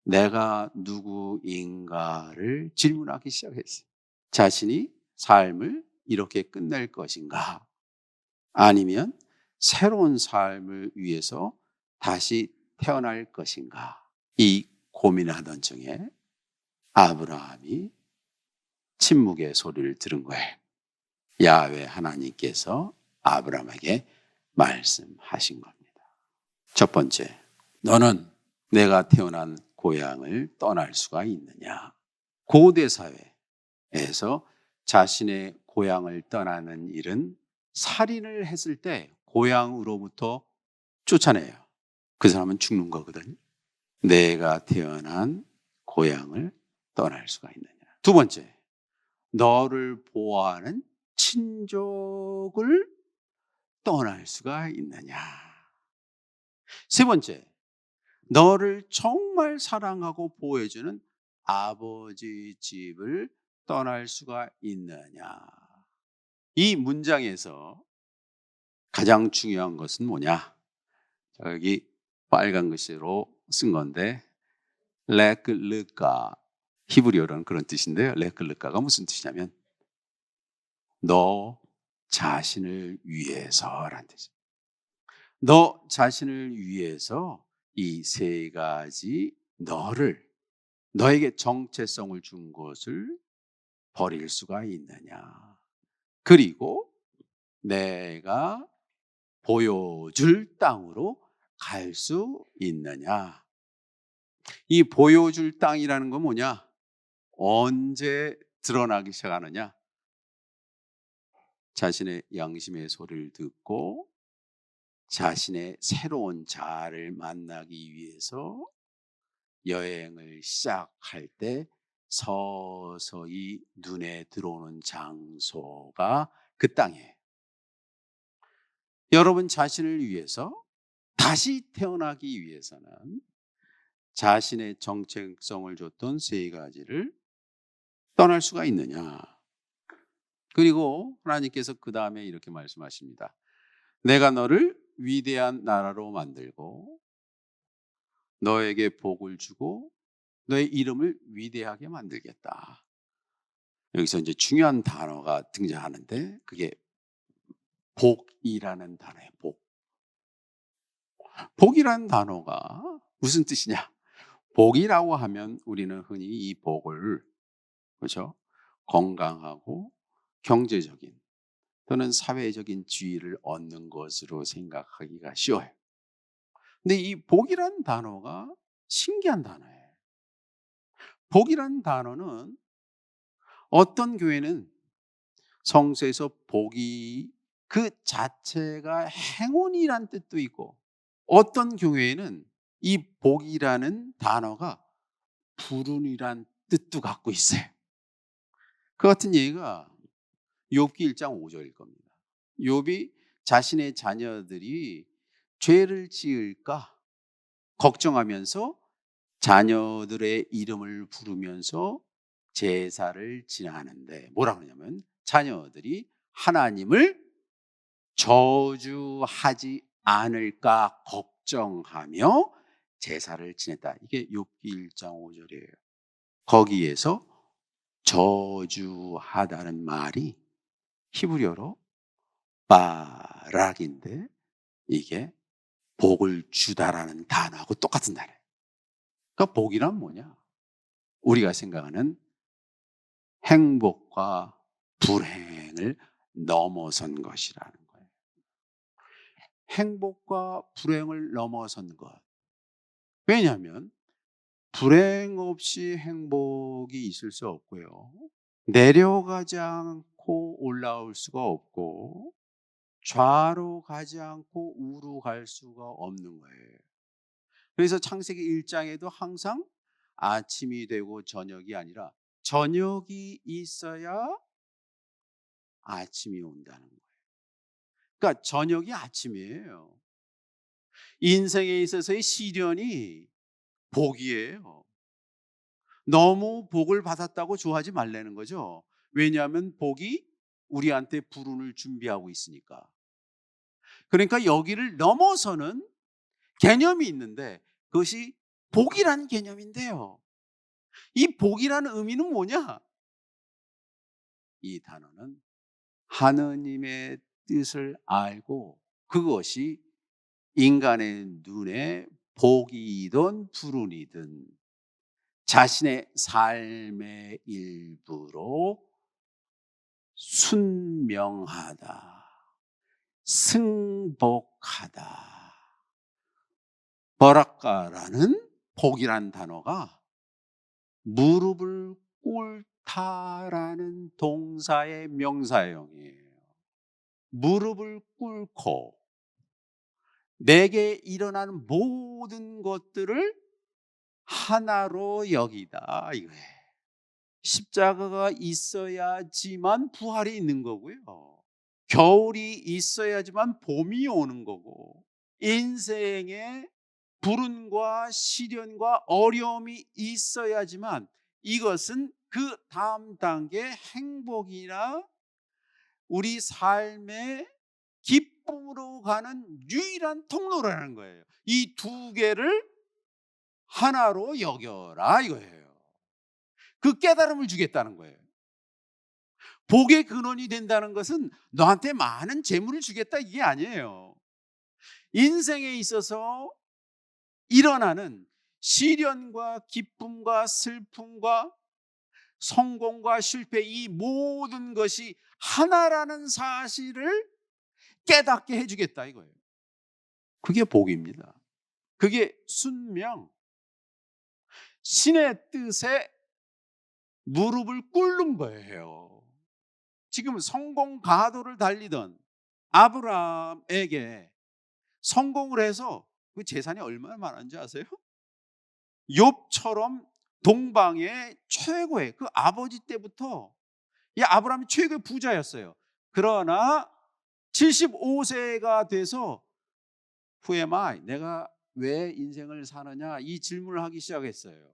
[SPEAKER 1] 내가 누구인가를 질문하기 시작했어요. 자신이 삶을 이렇게 끝낼 것인가? 아니면 새로운 삶을 위해서 다시 태어날 것인가? 이 고민하던 중에 아브라함이 침묵의 소리를 들은 거예요. 야훼 하나님께서 아브라함에게 말씀하신 겁니다. 첫 번째, 너는 내가 태어난 고향을 떠날 수가 있느냐? 고대 사회에서 자신의 고향을 떠나는 일은 살인을 했을 때 고향으로부터 쫓아내요. 그 사람은 죽는 거거든요. 내가 태어난 고향을 떠날 수가 있느냐? 두 번째, 너를 보호하는 친족을 떠날 수가 있느냐? 세 번째, 너를 정말 사랑하고 보호해주는 아버지 집을 떠날 수가 있느냐? 이 문장에서 가장 중요한 것은 뭐냐? 여기 빨간 글씨로 쓴 건데 레클르카, 히브리어로는 그런 뜻인데요. 레클르카가 무슨 뜻이냐면 너 자신을 위해서라는 뜻이에요. 너 자신을 위해서 이 세 가지 너에게 정체성을 준 것을 버릴 수가 있느냐? 그리고 내가 보여줄 땅으로 갈 수 있느냐? 이 보여줄 땅이라는 건 뭐냐? 언제 드러나기 시작하느냐? 자신의 양심의 소리를 듣고 자신의 새로운 자아를 만나기 위해서 여행을 시작할 때 서서히 눈에 들어오는 장소가 그 땅이에요. 여러분 자신을 위해서 다시 태어나기 위해서는 자신의 정체성을 줬던 세 가지를 떠날 수가 있느냐? 그리고 하나님께서 그 다음에 이렇게 말씀하십니다. 내가 너를 위대한 나라로 만들고 너에게 복을 주고 너의 이름을 위대하게 만들겠다. 여기서 이제 중요한 단어가 등장하는데 그게 복이라는 단어예요. 복. 복이라는 단어가 무슨 뜻이냐? 복이라고 하면 우리는 흔히 이 복을 그렇죠? 건강하고 경제적인 또는 사회적인 지위를 얻는 것으로 생각하기가 쉬워요. 근데 이 복이라는 단어가 신기한 단어예요. 복이라는 단어는 어떤 교회는 성서에서 복이 그 자체가 행운이란 뜻도 있고 어떤 교회에는 이 복이라는 단어가 불운이란 뜻도 갖고 있어요. 그 같은 얘기가 욥기 1장 5절일 겁니다. 욥이 자신의 자녀들이 죄를 지을까 걱정하면서 자녀들의 이름을 부르면서 제사를 지내는데 뭐라 그러냐면 자녀들이 하나님을 저주하지 않을까 걱정하며 제사를 지냈다. 이게 욥기 1장 5절이에요. 거기에서 저주하다는 말이 히브리어로 바락인데 이게 복을 주다라는 단어하고 똑같은 단어예요. 그러니까 복이란 뭐냐? 우리가 생각하는 행복과 불행을 넘어선 것이라는 거예요. 행복과 불행을 넘어선 것. 왜냐하면 불행 없이 행복이 있을 수 없고요. 내려가지 않고 올라올 수가 없고 좌로 가지 않고 우로 갈 수가 없는 거예요. 그래서 창세기 1장에도 항상 아침이 되고 저녁이 아니라 저녁이 있어야 아침이 온다는 거예요. 그러니까 저녁이 아침이에요. 인생에 있어서의 시련이 복이에요. 너무 복을 받았다고 좋아하지 말라는 거죠. 왜냐하면 복이 우리한테 불운을 준비하고 있으니까. 그러니까 여기를 넘어서는 개념이 있는데 그것이 복이라는 개념인데요. 이 복이라는 의미는 뭐냐? 이 단어는 하느님의 뜻을 알고 그것이 인간의 눈에 복이든 불운이든 자신의 삶의 일부로 순명하다, 승복하다, 버락가라는 복이란 단어가 무릎을 꿇다라는 동사의 명사형이에요. 무릎을 꿇고 내게 일어나는 모든 것들을 하나로 여기다 이거예요. 십자가가 있어야지만 부활이 있는 거고요. 겨울이 있어야지만 봄이 오는 거고 인생에 불운과 시련과 어려움이 있어야지만 이것은 그 다음 단계 행복이나 우리 삶의 기쁨으로 가는 유일한 통로라는 거예요. 이 두 개를 하나로 여겨라 이거예요. 그 깨달음을 주겠다는 거예요. 복의 근원이 된다는 것은 너한테 많은 재물을 주겠다 이게 아니에요. 인생에 있어서 일어나는 시련과 기쁨과 슬픔과 성공과 실패 이 모든 것이 하나라는 사실을 깨닫게 해주겠다 이거예요. 그게 복입니다. 그게 순명, 신의 뜻에 무릎을 꿇는 거예요. 지금 성공 가도를 달리던 아브라함에게 성공을 해서 그 재산이 얼마나 많은지 아세요? 욥처럼 동방의 최고의 그 아버지 때부터 이 아브라함이 최고의 부자였어요. 그러나 75세가 돼서 Who am I? 내가 왜 인생을 사느냐 이 질문을 하기 시작했어요.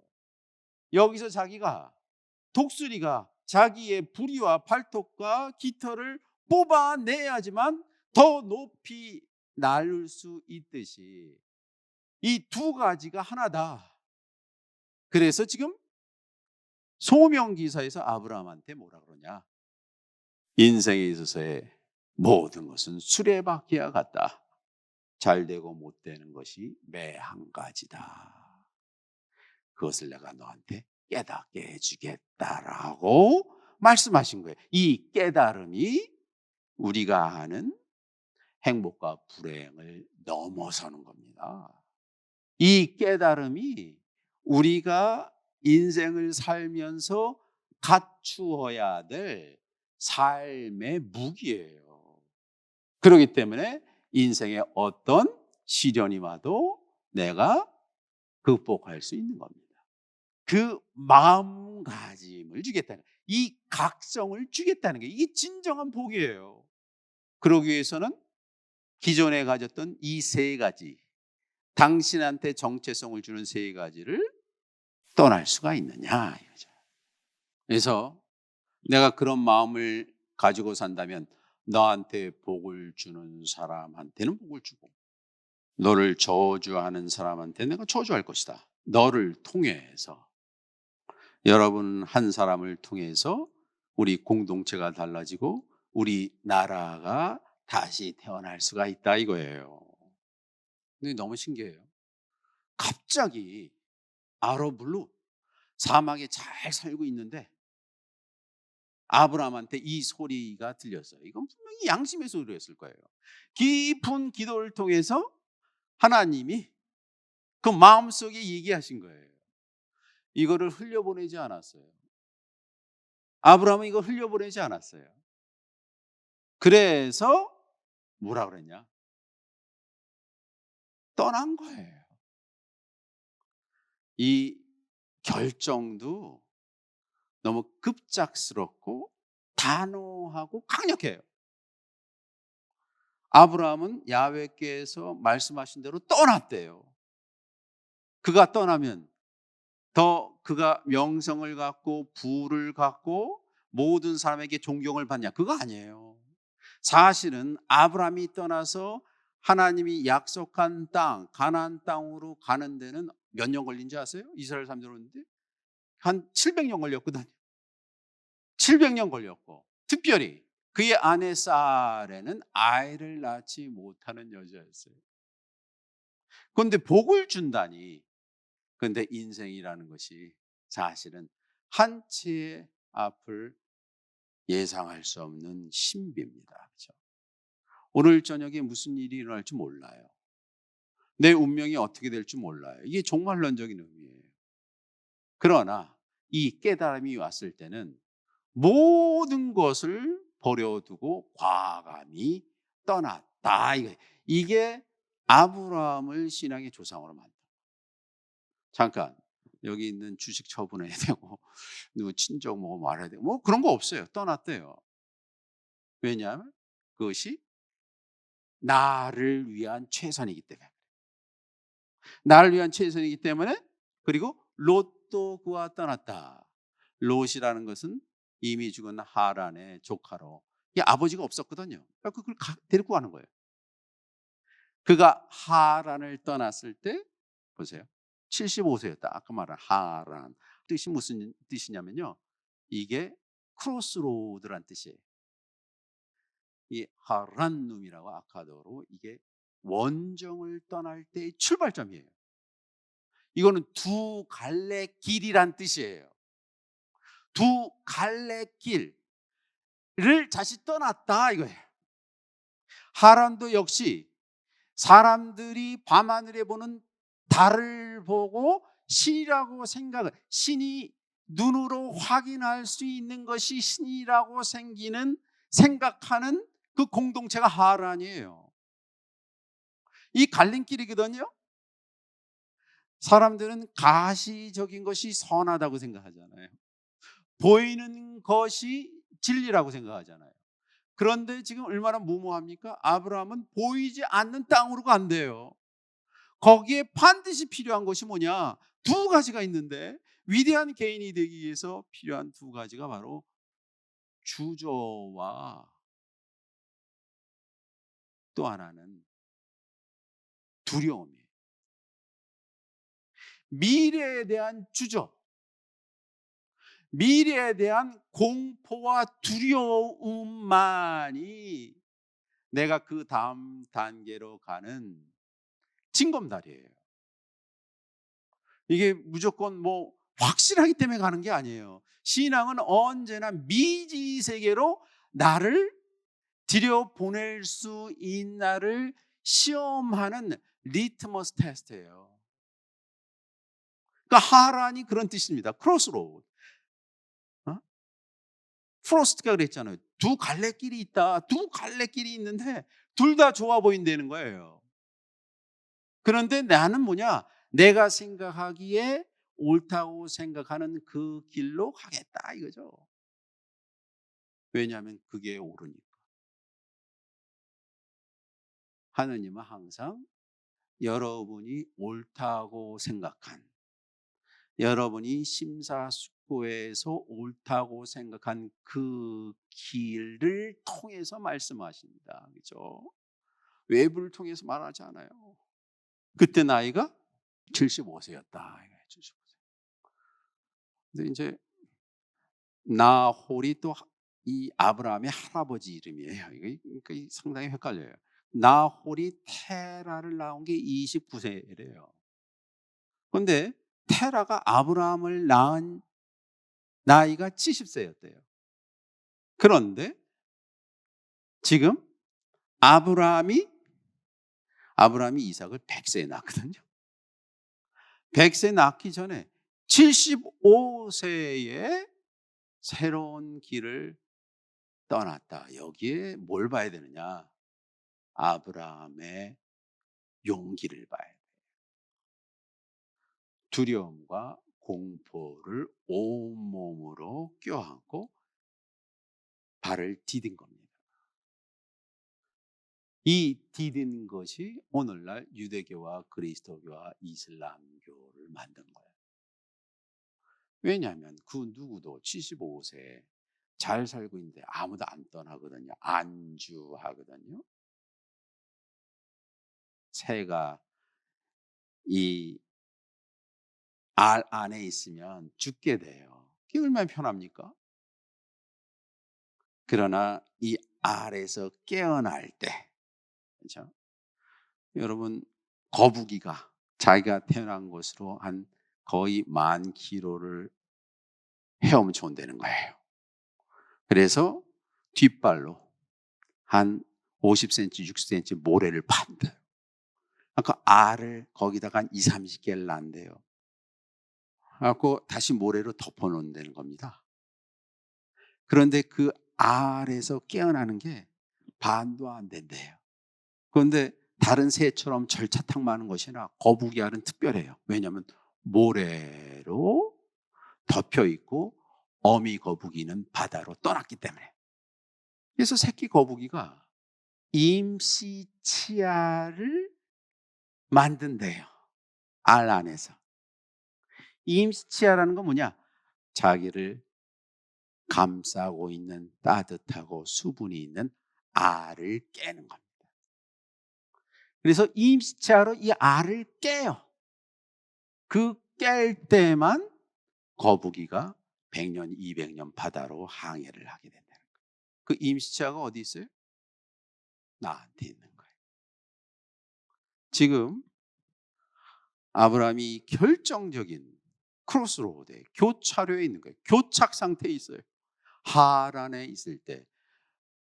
[SPEAKER 1] 여기서 자기가 독수리가 자기의 부리와 팔톱과 깃털을 뽑아내야지만 더 높이 날을 수 있듯이 이 두 가지가 하나다. 그래서 지금 소명기사에서 아브라함한테 뭐라 그러냐? 인생에 있어서의 모든 것은 수레바퀴와 같다. 잘 되고 못 되는 것이 매 한 가지다. 그것을 내가 너한테 깨닫게 해주겠다라고 말씀하신 거예요. 이 깨달음이 우리가 하는 행복과 불행을 넘어서는 겁니다. 이 깨달음이 우리가 인생을 살면서 갖추어야 될 삶의 무기예요. 그렇기 때문에 인생에 어떤 시련이 와도 내가 극복할 수 있는 겁니다. 그 마음가짐을 주겠다는 이 각성을 주겠다는 게 이게 진정한 복이에요. 그러기 위해서는 기존에 가졌던 이 세 가지 당신한테 정체성을 주는 세 가지를 떠날 수가 있느냐 이거죠. 그래서 내가 그런 마음을 가지고 산다면 너한테 복을 주는 사람한테는 복을 주고 너를 저주하는 사람한테 내가 저주할 것이다. 너를 통해서 여러분 한 사람을 통해서 우리 공동체가 달라지고 우리 나라가 다시 태어날 수가 있다 이거예요. 근데 너무 신기해요. 갑자기 아러블루 사막에 잘 살고 있는데 아브라함한테 이 소리가 들렸어요. 이건 분명히 양심의 소리였을 거예요. 깊은 기도를 통해서 하나님이 그 마음속에 얘기하신 거예요. 이거를 흘려보내지 않았어요. 아브라함은 이거 흘려보내지 않았어요. 그래서 뭐라 그랬냐? 떠난 거예요. 이 결정도 너무 급작스럽고 단호하고 강력해요. 아브라함은 야훼께서 말씀하신 대로 떠났대요. 그가 떠나면 더 그가 명성을 갖고 부를 갖고 모든 사람에게 존경을 받냐? 그거 아니에요. 사실은 아브라함이 떠나서 하나님이 약속한 땅, 가나안 땅으로 가는 데는 몇 년 걸린지 아세요? 이스라엘 사람들 오는데 한 700년 걸렸거든요. 700년 걸렸고, 특별히 그의 아내 사레는 아이를 낳지 못하는 여자였어요. 그런데 복을 준다니. 그런데 인생이라는 것이 사실은 한치의 앞을 예상할 수 없는 신비입니다. 그렇죠? 오늘 저녁에 무슨 일이 일어날지 몰라요. 내 운명이 어떻게 될지 몰라요. 이게 종말론적인 의미예요. 그러나 이 깨달음이 왔을 때는 모든 것을 버려두고 과감히 떠났다. 이게 아브라함을 신앙의 조상으로 만든. 잠깐 여기 있는 주식 처분해야 되고 누구 친정 뭐 말해야 되고 뭐 그런 거 없어요. 떠났대요. 왜냐하면 그것이 나를 위한 최선이기 때문에. 나를 위한 최선이기 때문에. 그리고 롯도 그와 떠났다. 롯이라는 것은 이미 죽은 하란의 조카로, 이 아버지가 없었거든요. 그러니까 그걸 데리고 가는 거예요. 그가 하란을 떠났을 때 보세요. 75세였다. 아까 말한 하란 뜻이 무슨 뜻이냐면요, 이게 크로스로드란 뜻이에요. 이 하란눔이라고 아카도로, 이게 원정을 떠날 때의 출발점이에요. 이거는 두 갈래 길이란 뜻이에요. 두 갈래 길을 다시 떠났다 이거예요. 하란도 역시 사람들이 밤하늘에 보는 달을 보고 신이라고 생각을, 신이 눈으로 확인할 수 있는 것이 신이라고 생각하는 그 공동체가 하란이에요. 이 갈림길이거든요. 사람들은 가시적인 것이 선하다고 생각하잖아요. 보이는 것이 진리라고 생각하잖아요. 그런데 지금 얼마나 무모합니까? 아브라함은 보이지 않는 땅으로 간대요. 거기에 반드시 필요한 것이 뭐냐? 두 가지가 있는데, 위대한 개인이 되기 위해서 필요한 두 가지가 바로 주저와 또 하나는 두려움이에요. 미래에 대한 주저, 미래에 대한 공포와 두려움만이 내가 그 다음 단계로 가는 징검다리예요. 이게 무조건 뭐 확실하기 때문에 가는 게 아니에요. 신앙은 언제나 미지 세계로 나를 들여보낼 수 있나를 시험하는 리트머스 테스트예요. 그러니까 하란이 그런 뜻입니다. 크로스로드. 프로스트가 그랬잖아요. 두 갈래길이 있다. 두 갈래길이 있는데 둘 다 좋아 보인다는 거예요. 그런데 나는 뭐냐? 내가 생각하기에 옳다고 생각하는 그 길로 가겠다 이거죠. 왜냐하면 그게 옳으니까. 하느님은 항상 여러분이 옳다고 생각한, 여러분이 심사숙고해서 옳다고 생각한 그 길을 통해서 말씀하십니다. 그렇죠? 외부를 통해서 말하지 않아요. 그때 나이가 75세였다. 75세. 근데 이제 나홀이 또 이 아브라함의 할아버지 이름이에요. 이게 상당히 헷갈려요. 나홀이 테라를 낳은 게 29세래요. 그런데 테라가 아브라함을 낳은 나이가 70세였대요. 그런데 지금 아브라함이 이삭을 100세에 낳거든요. 100세 낳기 전에 75세에 새로운 길을 떠났다. 여기에 뭘 봐야 되느냐? 아브라함의 용기를 봐야 돼요. 두려움과 공포를 온몸으로 껴안고 발을 디딘 겁니다. 이 디딘 것이 오늘날 유대교와 그리스도교와 이슬람교를 만든 거예요. 왜냐하면 그 누구도 75세 잘 살고 있는데 아무도 안 떠나거든요. 안주하거든요. 새가 이 알 안에 있으면 죽게 돼요. 그게 얼마나 편합니까? 그러나 이 알에서 깨어날 때, 그렇죠? 여러분, 거북이가 자기가 태어난 곳으로 한 거의 10,000km를 헤엄쳐 온다는 거예요. 그래서 뒷발로 한 50cm, 60cm 모래를 판대요. 그 알을 거기다가 한 20-30개를 낳는데요. 그래갖고 다시 모래로 덮어 놓는다는 겁니다. 그런데 그 알에서 깨어나는 게 반도 안 된대요. 그런데 다른 새처럼 절차탕 많은 것이 아니라 거북이 알은 특별해요. 왜냐하면 모래로 덮여 있고 어미 거북이는 바다로 떠났기 때문에. 그래서 새끼 거북이가 임시 치아를 만든대요. 알 안에서. 임시 치아라는 건 뭐냐? 자기를 감싸고 있는 따뜻하고 수분이 있는 알을 깨는 겁니다. 그래서 임시 치아로 이 알을 깨요. 그 깰 때만 거북이가 100년, 200년 바다로 항해를 하게 된다는 거예요. 그 임시 치아가 어디 있어요? 나한테 있는 거예요. 지금 아브라함이 결정적인 크로스로드에 교차로에 있는 거예요. 교착 상태에 있어요. 하란에 있을 때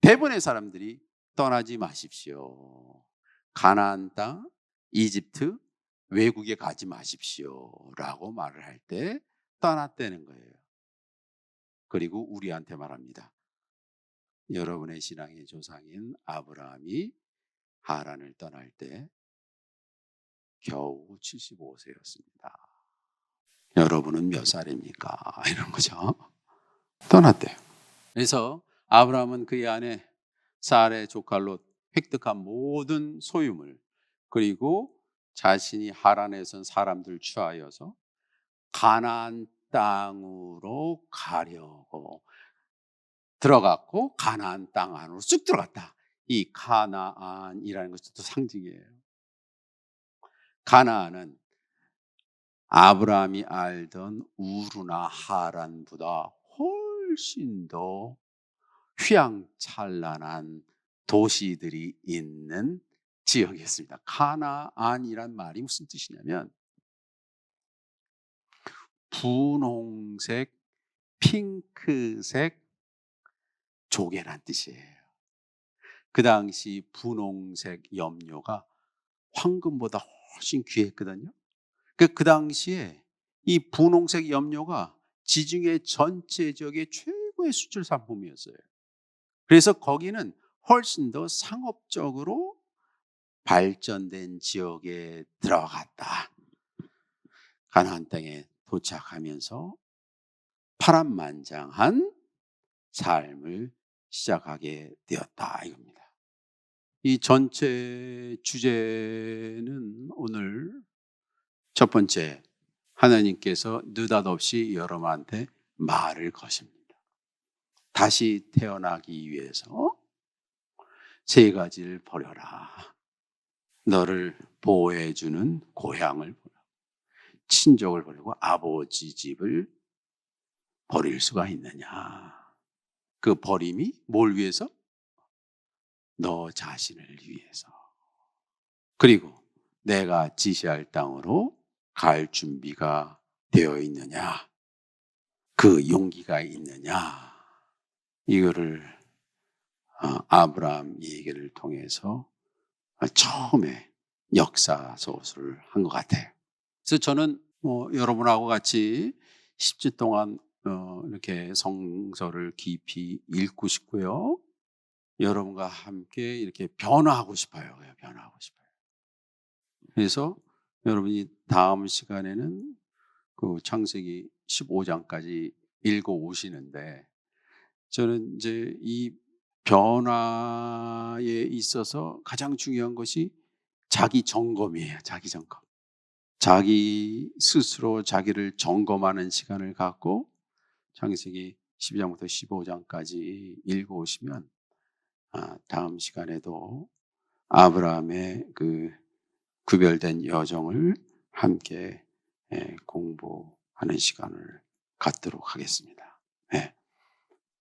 [SPEAKER 1] 대부분의 사람들이 떠나지 마십시오. 가나안 땅, 이집트, 외국에 가지 마십시오라고 말을 할 때 떠났다는 거예요. 그리고 우리한테 말합니다. 여러분의 신앙의 조상인 아브라함이 하란을 떠날 때 겨우 75세였습니다. 여러분은 몇 살입니까? 이런 거죠. 떠났대요. 그래서 아브라함은 그의 아내 사라의 조칼로 획득한 모든 소유물, 그리고 자신이 하란에선 사람들 취하여서 가나안 땅으로 가려고 들어갔고, 가나안 땅 안으로 쑥 들어갔다. 이 가나안이라는 것도 상징이에요. 가나안은 아브라함이 알던 우르나 하란보다 훨씬 더 휘황찬란한 도시들이 있는 지역이었습니다. 가나안이란 말이 무슨 뜻이냐면 분홍색, 핑크색 조개란 뜻이에요. 그 당시 분홍색 염료가 황금보다 훨씬 귀했거든요. 그 당시에 이 분홍색 염료가 지중해 전체 지역의 최고의 수출 상품이었어요. 그래서 거기는 훨씬 더 상업적으로 발전된 지역에 들어갔다. 가나안 땅에 도착하면서 파란만장한 삶을 시작하게 되었다 이겁니다. 이 전체 주제는 오늘 첫 번째, 하나님께서 느닷없이 여러분한테 말을 거십니다. 다시 태어나기 위해서 세 가지를 버려라. 너를 보호해주는 고향을 버려, 친족을 버리고 아버지 집을 버릴 수가 있느냐. 그 버림이 뭘 위해서? 너 자신을 위해서. 그리고 내가 지시할 땅으로 갈 준비가 되어 있느냐, 그 용기가 있느냐. 이거를 아브라함 얘기를 통해서 처음에 역사 소설을 한 것 같아요. 그래서 저는 여러분하고 같이 10주 동안 이렇게 성서를 깊이 읽고 싶고요. 여러분과 함께 이렇게 변화하고 싶어요. 변화하고 싶어요. 그래서 여러분이 다음 시간에는 그 창세기 15장까지 읽어 오시는데, 저는 이제 이 변화에 있어서 가장 중요한 것이 자기 점검이에요. 자기 점검. 자기 스스로 자기를 점검하는 시간을 갖고 창세기 12장부터 15장까지 읽어 오시면 다음 시간에도 아브라함의 그 구별된 여정을 함께 공부하는 시간을 갖도록 하겠습니다.